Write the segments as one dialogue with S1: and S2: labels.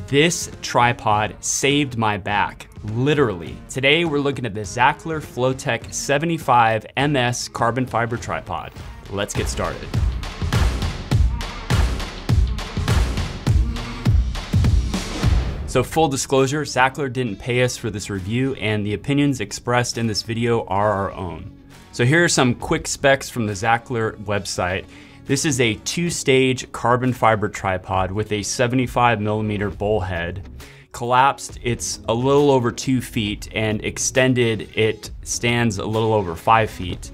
S1: This tripod saved my back, literally. Today we're looking at the Sachtler Flowtech 75 MS carbon fiber tripod. Let's get started. So full disclosure, Sachtler didn't pay us for this review, and the opinions expressed in this video are our own. So here are some quick specs from the Sachtler website. This is a 2-stage carbon fiber tripod with a 75mm bowl head. Collapsed, it's a little over 2 feet, and extended, it stands a little over 5 feet.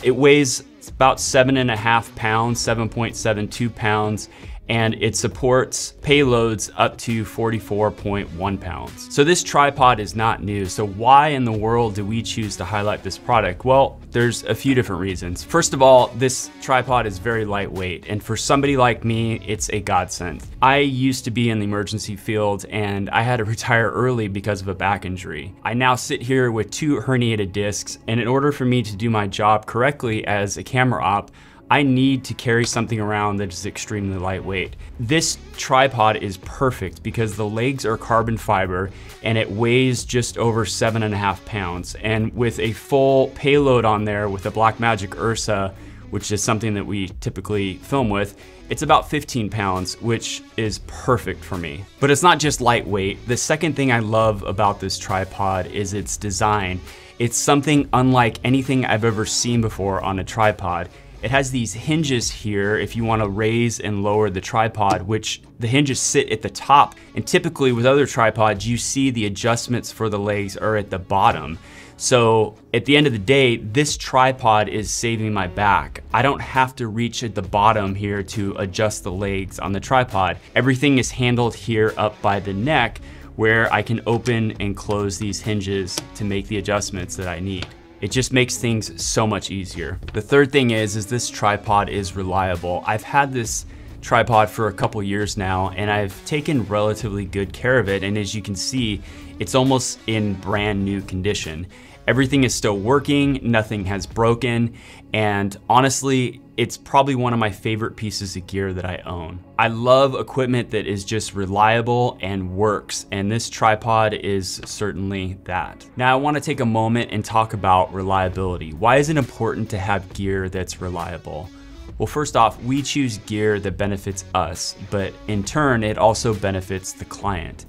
S1: It weighs about 7.5 pounds, 7.72 pounds, and it supports payloads up to 44.1 pounds. So this tripod is not new. So why in the world do we choose to highlight this product? Well, there's a few different reasons. First of all, this tripod is very lightweight, and for somebody like me, it's a godsend. I used to be in the emergency field, and I had to retire early because of a back injury. I now sit here with 2 herniated discs, and in order for me to do my job correctly as a camera op, I need to carry something around that is extremely lightweight. This tripod is perfect because the legs are carbon fiber and it weighs just over 7.5 pounds. And with a full payload on there with a Blackmagic Ursa, which is something that we typically film with, it's about 15 pounds, which is perfect for me. But it's not just lightweight. The second thing I love about this tripod is its design. It's something unlike anything I've ever seen before on a tripod. It has these hinges here if you want to raise and lower the tripod, which the hinges sit at the top. And typically with other tripods, you see the adjustments for the legs are at the bottom. So at the end of the day, this tripod is saving my back. I don't have to reach at the bottom here to adjust the legs on the tripod. Everything is handled here up by the neck, where I can open and close these hinges to make the adjustments that I need. It just makes things so much easier. The third thing is this tripod is reliable. I've had this tripod for a couple years now, and I've taken relatively good care of it. And as you can see, it's almost in brand new condition. Everything is still working, nothing has broken, and honestly, it's probably one of my favorite pieces of gear that I own. I love equipment that is just reliable and works, and this tripod is certainly that. Now I want to take a moment and talk about reliability. Why is it important to have gear that's reliable? Well, first off, we choose gear that benefits us, but in turn, it also benefits the client.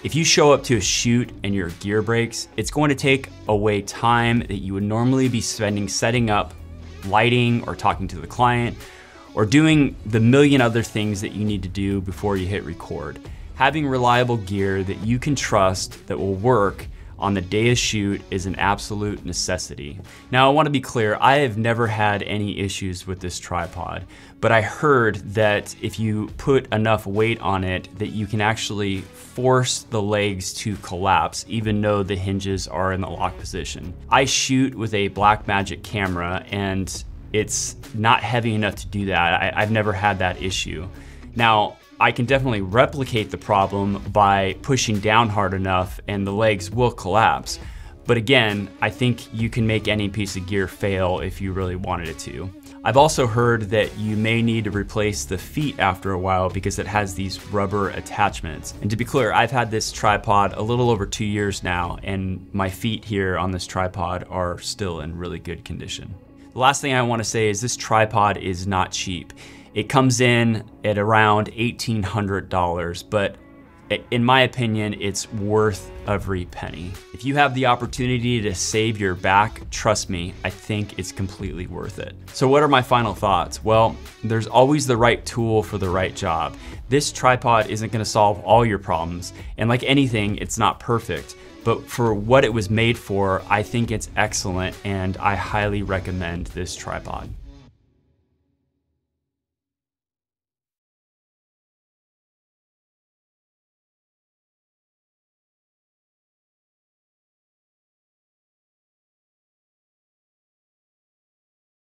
S1: If you show up to a shoot and your gear breaks, it's going to take away time that you would normally be spending setting up, lighting, or talking to the client, or doing the million other things that you need to do before you hit record. Having reliable gear that you can trust that will work on the day of shoot is an absolute necessity. Now I want to be clear, I have never had any issues with this tripod, but I heard that if you put enough weight on it that you can actually force the legs to collapse even though the hinges are in the lock position. I shoot with a Blackmagic camera and it's not heavy enough to do that. I've never had that issue. Now, I can definitely replicate the problem by pushing down hard enough and the legs will collapse. But again, I think you can make any piece of gear fail if you really wanted it to. I've also heard that you may need to replace the feet after a while because it has these rubber attachments. And to be clear, I've had this tripod a little over 2 years now, and my feet here on this tripod are still in really good condition. The last thing I want to say is this tripod is not cheap. It comes in at around $1,800, but in my opinion, it's worth every penny. If you have the opportunity to save your back, trust me, I think it's completely worth it. So what are my final thoughts? Well, there's always the right tool for the right job. This tripod isn't gonna solve all your problems, and like anything, it's not perfect. But for what it was made for, I think it's excellent, and I highly recommend this tripod.